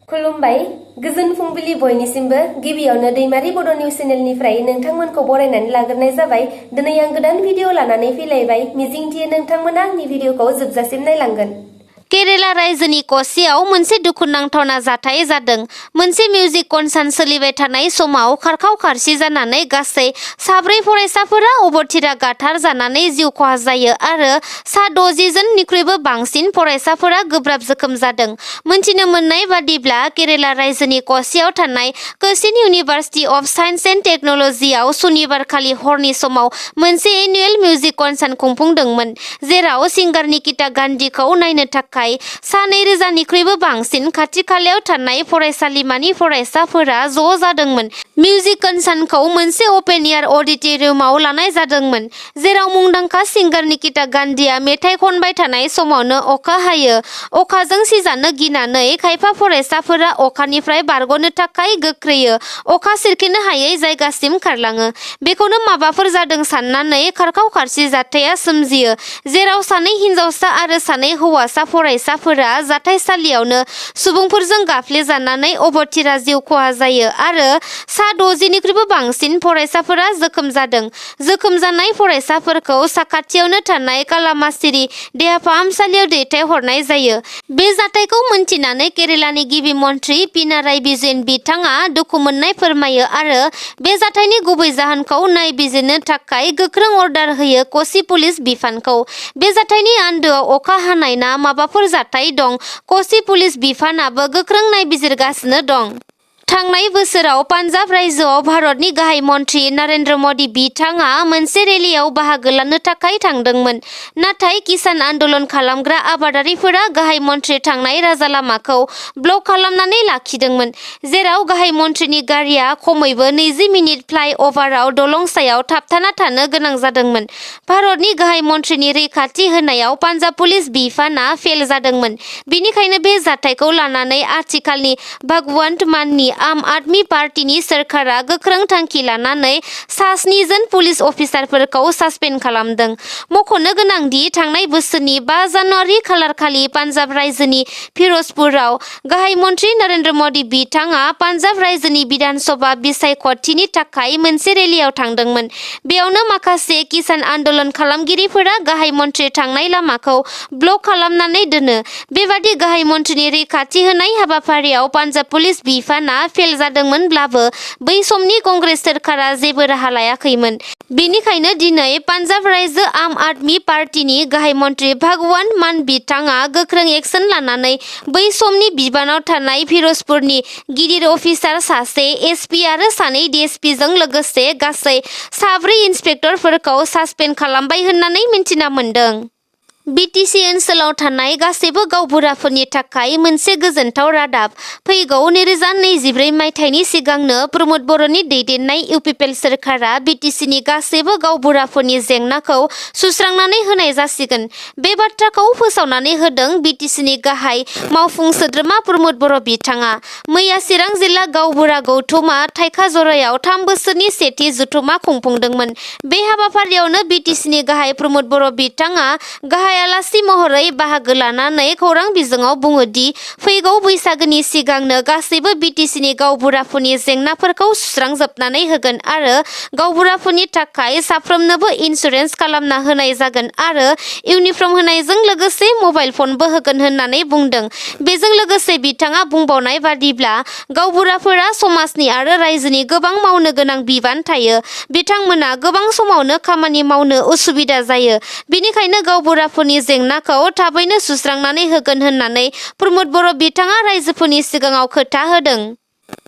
खुलुमबाय गोजोन फुंबिलि बयनिसिमबो गिबियावनो दैमारि बड' निउस चेनेलनिफ्राय नोंथांमोनखौ बरायनानै लाग्रोनाय जाबाय। दिनै आं गोदान भिडिअ लानानै फैलायबाय। मिजिंथियो नोंथांमोना आंनि भिडिअखौ जोबजासिम नायलांगोन। केरेला रायजोनि क'चिआव मोनसे दुखुनांथावना जाथाय जादों। मोनसे मिउजिक कनसार्ट सोलिबाय थानाय समाव खारखाव खारसि जानानै गासै 4 फरायसाफोरा अबथिरा गाथार जानानै जिउ खहा जायो आरो 60 जननिख्रुइबो बांसिन फरायसाफोरा गोब्राब जोखोम जादों। मोनथिनो मोननाय बादिब्ला केरेला रायजोनि क'चिआव थानाय Cochin university of science and टेक्न'लजिआव सनिबारखालि हरनि समाव मोनसे एनुवेल मिउजिक कनसार्ट खुंफुंदोंमोन, जेराव सिंगार निकिता गान्धीखौ नायनो थाखाय 2,000निख्रुइबो बांसिन खाथि-खालायाव थानाय फरायसालिमानि फरायसाफोरा ज' जादोंमोन। मिउजिक कनसार्टखौ मोनसे अपेन एयार अडिट'रियामाव लानाय जादोंमोन, जेराव मुंदांखा सिंगार निकिता गान्धीआ मेथाइ खनबाय थानाय समावनो अखा हायो। अखाजों सिजानो गिनानै खायफा फरायसाफोरा अखानिफ्राय बारग'नो थाखाय गोख्रैयै अखा सिरखिनो हायै जायगासिम खारलाङो। बेखौनो माबाफोर जादों साननानै खारखाव-खारसि जाथाया सोमजियो, जेराव 2 हिनजावसा आरो 2 हौवासा फरायसाफोरा जाथायसालियावनो सुबुंफोरजों गाफ्लेजानानै अबथिरा जिउ खहा जायो आरो 60निख्रुइबो बांसिन फरायसाफोरा जोखोम जादों। जोखोम जानाय फरायसाफोरखौ साखाथियावनो थानाय कालामासिरी देहा फाहामसालियाव दैथायहरनाय जायो। बे जाथायखौ मोनथिनानै केरेलानि गिबि मन्थ्रि पिनाराई विजयन बिथाङा दुखु मोननाय फोरमायो आरो बे जाथायनि गुबै जाहोनखौ नायबिजिरनो थाखाय गोख्रों अर्डार होयो क'चि पुलिस बिफानखौ। बे जाथायनि आन्दोआव अखा हानाय ना माबाफोर जाथाय दं, क'चि पुलिस बिफानाबो गोख्रों नायबिजिरगासिनो दं। थांनाय बोसोराव पान्जाब रायजोआव भारतनि गाहाय मन्थ्रि नरेन्द्र मदि बिथाङा मोनसे रेलियाव बाहागो लानो थाखाय थांदोंमोन, नाथाय किसान आन्दोलन खालामग्रा आबादारिफोरा गाहाय मन्थ्रि थांनाय राजालामाखौ ब्लक खालामनानै लाखिदोंमोन, जेराव गाहाय मन्थ्रिनि गारिआ खमैबो 20 मिनिट फ्लाइअभाराव दलं सायाव थाबथाना थानो गोनां जादोंमोन। भारतनि गाहाय मन्थ्रिनि रैखाथि होनायाव पान्जाब पुलिस बिफानआ फेल जादोंमोन। बेनिखायनो बे जाथायखौ लानानै आथिखालनि भगवन्त माननि आम आदमी पार्टीनि सोरखारा गोख्रों थांखि लानानै 7 जन पुलिस अफिसारफोरखौ सासपेन्ड खालामदों। मख'नो गोनांदि थांनाय बोसोरनि 5 जानुवारि खालारखालि पान्जाब रायजोनि फिर'जपुराव गाहाय मन्थ्रि नरेन्द्र मदि बिथाङा पान्जाब रायजोनि बिधान सभा बिसायख'थिनि थाखाय मोनसे रेलियाव थांदोंमोन। बेयावनो माखासे किसान आन्दोलन खालामगिरिफोरा गाहाय मन्थ्रि थांनाय लामाखौ ब्लक खालामनानै दोनो। बेबादि गाहाय मन्थ्रिनि रैखाथि होनाय हाबाफारियाव पान्जाब पुलिस बिफानआ फेल जादोंमोनब्लाबो बै समनि कंग्रेस सोरखारा जेबो राहा लायाखैमोन। बेनिखायनो दिनै पान्जाब रायजो आम आदमी पार्टीनि गाहाय मन्थ्रि भगवन्त मान बिथाङा गोख्रों एक्सन लानानै बै समनि बिबानाव थानाय फिर'जपुरनि गिदिर अफिसार सासे एसपि आरो 2 डिएसपिजों लोगोसे गासै 4 इन्सपेक्टरफोरखौ सासपेन्ड खालामबाय होननानै मिन्थिना मोन्दों। बिटिसि ओनसोलाव थानाय गासैबो गावबुराफोरनि थाखाय मोनसे गोजोनथाव रादाब। फैगौ 2024 मायथाइनि सिगांनो प्रमोद बर'नि दैदेननाय इउपिपिएल सोरखारा बिटिसिनि गासैबो गावबुराफोरनि जेंनाखौ सुस्रांनानै होनाय जासिगोन। बे बाथ्राखौ फोसावनानै होदों बिटिसिनि गाहाय मावफुं सोद्रोमा प्रमोद बर' बिथाङा। मैया चिरां जिल्ला गावबुरा गौथुमा थाइखाजरायाव 3 बोसोरनि सेथि जथुमा खुंफुंदोंमोन। बे हाबाफारियावनो बिटिसिनि गाहाय प्रमोद बर' बिथाङा गाहाय आलासि महरै बाहागो लानानै खौरां बिजोङाव बुङो दि फैगौ बैसागोनि सिगांनो गासैबो बिटिसिनि गावबुराफोरनि जेंनाफोरखौ सुस्रांजोबनानै होगोन आरो गावबुराफोरनि थाखाय साफ्रोमनोबो इन्सुरेन्स खालामना होनाय जागोन आरो इउनिफर्म होनायजों लोगोसे मबाइल फनबो होगोन होननानै बुंदों। बेजों लोगोसे बिथाङा बुंबावनाय बादिब्ला गावबुराफोरा समाजनि आरो रायजोनि गोबां मावनो गोनां बिबान थायो। बिथांमोना गोबां समावनो खामानि मावनो उसुबिदा जायो। बेनिखायनो गावबुराफोरनि जेंनाखौ थाबैनो सुस्रांनानै होगोन होननानै प्रमोद बर' बिथाङा रायजोफोरनि सिगाङाव खोथा होदों।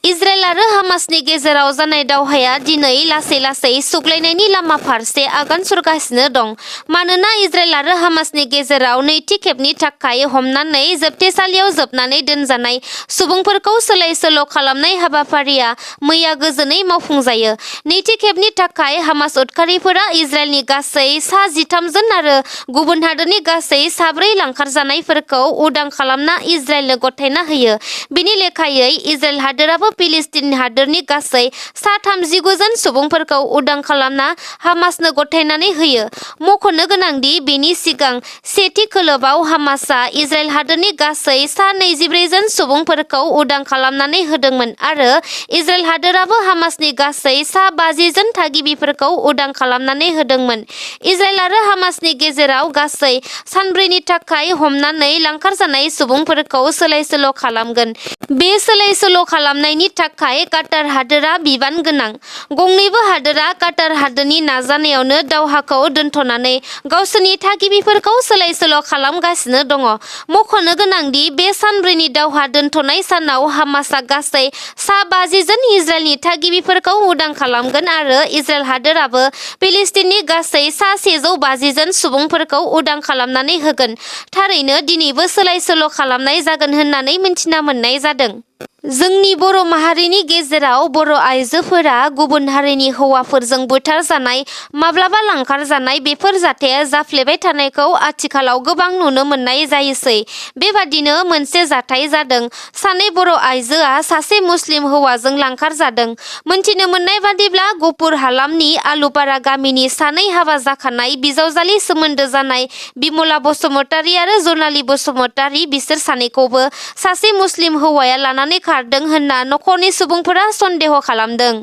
इजराइल आरो हामासनि गेजेराव जानाय दावहाया दिनै लासै-लासै सुग्लायनायनि लामा फारसे आगान सुरगासिनो दं। मानोना इजराइल आरो हामासनि गेजेराव नैथि खेबनि थाखाय हमनानै जोबथेसालियाव जोबनानै दोनजानाय सुबुंफोरखौ सोलाय-सोल' खालामनाय हाबाफारिया मैया गोजोनै मावफुंजायो। नैथि खेबनि थाखाय हामास उदखारिफोरा इजराइलनि गासै 13 जन आरो गुबुन हादोरनि गासै 4 लांखारजानायफोरखौ उदां खालामना इजराइलनो गथायना होयो। बेनि लेखायै इजराइल हादोराबो इजराइलाबो फिलिस्तिन हादोरनि गासै 39 जन सुबुंफोरखौ उदां खालामना हामासनो गथायनानै होयो। मख'नो गोनांदि बेनि सिगां सेथि खोलोबआव हामासआ इजराइल हादोरनि गासै 24 जन सुबुंफोरखौ उदां खालामनानै होदोंमोन आरो इजराइल हादोराबो हामासनि गासै 50 जन थागिबिफोरखौ उदां खालामनानै होदोंमोन। इजराइल आरो हामासनि गेजेराव गासै सानब्रैनि थाखाय हमनानै लांखारजानाय सुबुंफोरखौ सोलाय-सोल' खालामगोन। बे सोलाय-सोल' खालामनायनि थाखाय काटार हादोरा बिबान गोनां। गंनैबो हादोरा काटार हादोरनि नाजानायावनो दावहाखौ दोनथ'नानै गावसोरनि थागिबिफोरखौ सोलाय-सोल' खालामगासिनो दङ। मख'नो गोनांदि बे सानब्रैनि दावहा दोनथ'नाय सानाव हामासआ गासै 50 जन इजराइलनि थागिबिफोरखौ उदां खालामगोन आरो इजराइल हादोराबो फिलिस्तिननि गासै 150 जन सुबुंफोरखौ उदां खालामनानै होगोन। थारैनो दिनैबो सोलाय-सोल' खालामनाय जागोन होननानै मिन्थिना मोननाय जादों। जोंनि बर' माहारिनि गेजेराव बर' आइजोफोरा गुबुन हारिनि हौवाफोरजों बुथारजानाय, माब्लाबा लांखारजानाय बेफोर जाथाया जाफ्लेबाय थानायखौ आथिखालाव गोबां नुनो मोननाय जायोसै। बेबादिनो मोनसे जाथाय जादों। सानै बर' आइजोआ सासे मुस्लिम हौवाजों लांखारजादों। मोनथिनो मोननाय बादिब्ला गफुर हालामनि आलुपारा गामिनि सानै हाबा जाखानाय बिजावजालि सोमोन्दो जानाय बिमला बसुमतारी आरो जनाली बसुमतारी बिसोर सानैखौबो सासे मुस्लिम हौवाया लानानै खारदों होनना नखरनि सुबुंफोरा सन्देह खालामदों।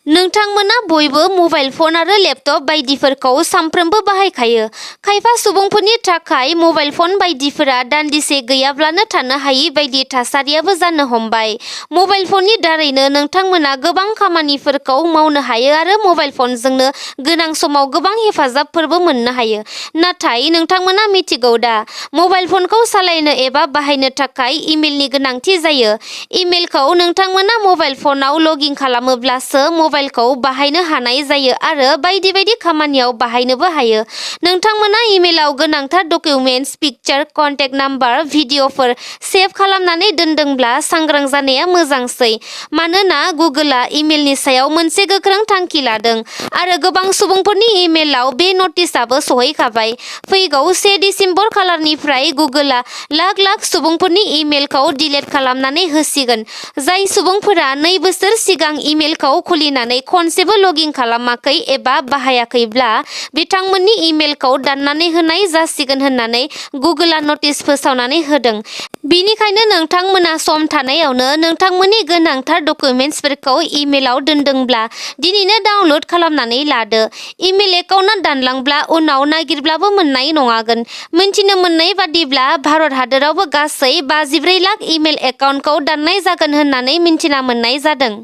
नोंथांमोना बयबो मबाइल फन आरो लेपटप बायदिफोरखौ सानफ्रोमबो बाहायखायो। खायफा सुबुंफोरनि थाखाय मबाइल फन बायदिफोरा दान्दिसे गैयाब्लानो थानो हायि बायदि थासारियाबो जानो हमबाय। मबाइल फननि दारैनो नोंथांमोना गोबां खामानिफोरखौ मावनो हायो आरो मबाइल फनजोंनो गोनां समाव गोबां हेफाजाबफोरबो मोननो हायो। नाथाय नोंथांमोना मिथिगौ दा, मबाइल फनखौ सालायनो एबा बाहायनो थाखाय इमेलनि गोनांथि जायो। इमेलखौ नोंथांमोना मबाइल फनाव लगिन खालामोब्लासो मबाइलखौ बाहायनो हानाय जायो आरो बायदि बायदि खामानियाव बाहायनोबो हायो। नोंथांमोना इमेलाव गोनांथार डकुमेन्टस, पिकचार, कन्टेक्ट नाम्बार, भिडिअफोर सेभ खालामनानै दोनदोंब्ला सांग्रां जानाया मोजांसै। मानोना गुगोलआ इमेलनि सायाव मोनसे गोख्रों थांखि लादों आरो गोबां सुबुंफोरनि इमेलाव बे नटिसआबो सहैखाबाय। फैगौ 1 दिसेम्बर खालारनिफ्राय गुगोलआ लाख लाख सुबुंफोरनि इमेलखौ डिलिट खालामनानै होसिगोन। जाय सुबुंफोरा 2 बोसोर सिगां इमेलखौ खुलिनानै खनसेबो लगिन खालामाखै एबा बाहायाखैब्ला बिथांमोननि इमेलखौ दाननानै होनाय जासिगोन होननानै गुगोलआ नटिस फोसावनानै होदों। बिनिखायनो नोंथांमोना सम थानायावनो नोंथांमोननि गोनांथार डकुमेन्टसफोरखौ इमेलाव दोनदोंब्ला दिनैनो डाउनलड खालामनानै लादो। इमेल एकाउन्टआ दानलांब्ला उनाव नागिरब्लाबो मोननाय नङागोन। मिन्थिनो मोननाय बादिब्ला भारत हादरावबो गासै 54 लाख इमेल एकाउन्टखौ दाननाय जागोन होननानै मिन्थिना मोननाय जादों।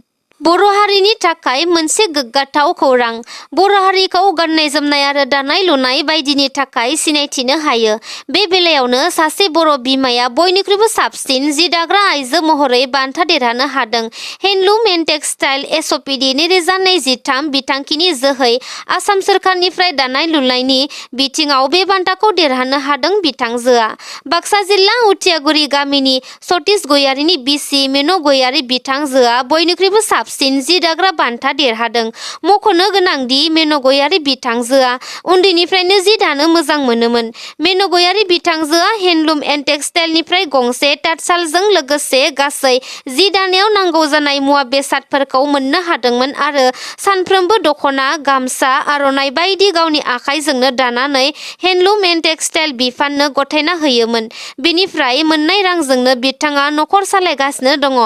बर' हारिनि थाखाय मोनसे गोग्गाथाव खौरां। बर' हारिखौ गाननाय-जोमनाय आरो दानाय-लुनाय बायदिनि थाखाय सिनायथिनो हायो। बे बेलायावनो सासे बर' बिमाया बयनिख्रुइबो साबसिन जि दाग्रा आइजो महरै बान्था देरहानो हादों। हेन्डलुम&टेक्सटाइल एसपिडि 2023 बिथांखिनि जोहै आसाम सोरखारनिफ्राय दानाय-लुनायनि बिथिङाव बे बान्थाखौ देरहानो हादों बिथांजोआ। बाक्सा जिल्ला उथियागुरि गामिनि सतीश गयारिनि बिसि मेन' गयारि बिथांजोआ बयनिख्रुइबो साबसिन जि दाग्रा बान्था देरहादों। मख'नो गोनांदि मेन' गयारि बिथांजोआ उन्दैनिफ्रायनो जि दानो मोजां मोनोमोन। मेन' गयारि बिथांजोआ हेन्डलुम&टेक्सटाइलनिफ्राय गंसे ताँतसालजों लोगोसे गासै जि दानायाव नांगौ जानाय मुवा बेसादफोरखौ मोननो हादोंमोन आरो सानफ्रोमबो दख'ना, गामसा, आर'नाइ बायदि गावनि आखाइजोंनो दानानै हेन्डलुम&टेक्सटाइल बिफाननो गथायना होयोमोन। बेनिफ्राय मोननाय रांजोंनो बिथाङा नखर सालायगासिनो दङ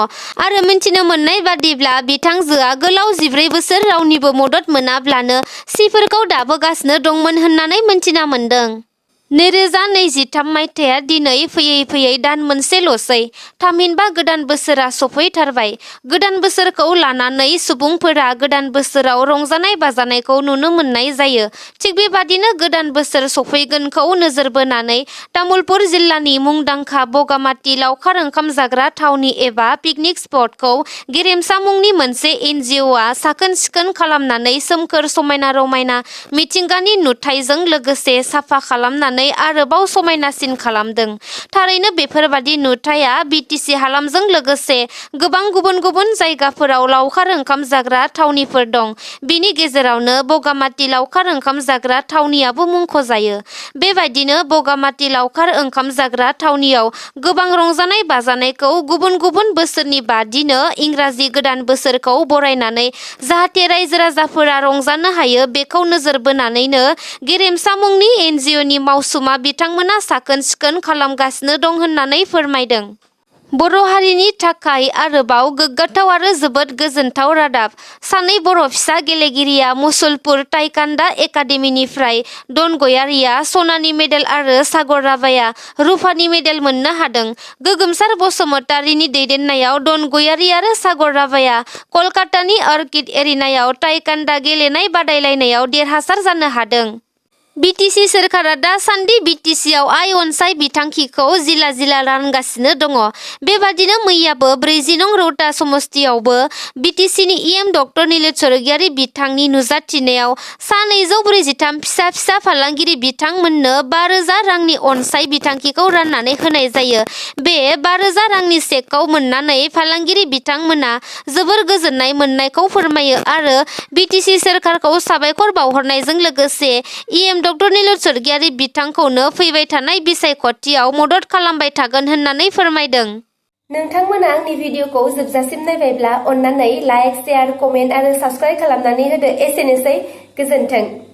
आरो मिन्थिनो मोननाय बादिब्ला बिथांजोआ गोलाव 14 बोसोर रावनिबो मदद मोनाब्लानो सिफोरखौ दाबोगासिनो दंमोन होननानै मिन्थिना मोनदों। 2023 मायथाइया दिनै फैयै फैयै दान मोनसेल'सै। थामहिनबा गोदान बोसोरा सफैथारबाय। गोदान बोसोरखौ लानानै सुबुंफोरा गोदान बोसोराव रंजानाय बाजानायखौ नुनो मोननाय जायो। थिग बेबादिनो गोदान बोसोर सफैगोनखौ नोजोर बोनानै तामुलपुर जिल्लानि मुंदांखा बगामाथि लावखार ओंखाम जाग्रा थावनि एबा पिकनिक स्पटखौ गेरेमसा मुंनि मोनसे एनजिअ'आ साखोन-सिखोन खालामनानै सोमखोर समायना-रमायना मिथिंगानि नुथायजों लोगोसे साफा खालामनानै होनानै आरोबाव समायनासिन खालामदों। थारैनो बेफोरबादि नुथाया बिटिसि हालामजों लोगोसे गोबां गुबुन गुबुन जायगाफोराव लावखार ओंखाम जाग्रा थावनिफोर दं। बिनि गेजेरावनो बगामाथि लावखार ओंखाम जाग्रा थावनियाबो मुंख'जायो। बेबायदिनो बगामाथि लावखार ओंखाम जाग्रा थावनियाव गोबां रंजानाय बाजानायखौ गुबुन गुबुन बोसोरनि बादिनो इंराजि गोदान बोसोरखौ बरायनानै जाहाथे रायजो राजाफोरा रंजानो हायो बेखौ नोजोर बोनानैनो गेरेमसा मुंनि एनजिअनि मावसुमा बिथांमोना साखोन सिखोन खालामगासिनो दं होननानै फोरमायदों। बर' हारिनि थाखाय आरोबाव गोग्गाथाव आरो जोबोद गोजोनथाव रादाब। सानै बर' फिसा गेलेगिरिया मुसलपुर टाइकान्डा एकाडेमिनिफ्राय डन गयारिया सनानि मेडेल आरो सागर राभाया रुफानि मेडेल मोननो हादों। गोगोमसार बसुमतारीनि दैदेननायाव डन गयारि आरो सागर राभाया कलकातानि अर्किड एरिनायाव टाइकान्डा गेलेनाय बादायलायनायाव देरहासार जानो हादों। बिटिसि सोरखारा दासान्दि बिटिसिआव आय अनसाय बिथांखिखौ जिला जिला रानगासिनो दङ। बेबादिनो मैयाबो 40 नं रौता समस्तियावबो बिटिसिनि इएम डक्टर निलोद स्वर्गियारि बिथांनि नुजाथिनायाव सा 243 फिसा फिसा फालांगिरि बिथांमोननो 5,000 रांनि अनसाय बिथांखिखौ राननानै होनाय जायो। बे 5,000 रांनि चेकखौ मोननानै फालांगिरि बिथांमोना जोबोर गोजोननाय मोननायखौ फोरमायो आरो बिटिसि सोरखारखौ साबायखर बावहरनायजों लोगोसे इएम डक्टर निलोद स्वर्गियारि बिथांखौनो फैबाय थानाय बिसायख'थियाव मदद खालामबाय थागोन होननानै फोरमायदों। नोंथांमोना आंनि भिडिअखौ जोबजासिम नायबायब्ला अन्नानै लाइक, शेयार, कमेन्ट आरो साबस्क्राइब खालामनानै होदो। एसेनोसै, गोजोन्थों।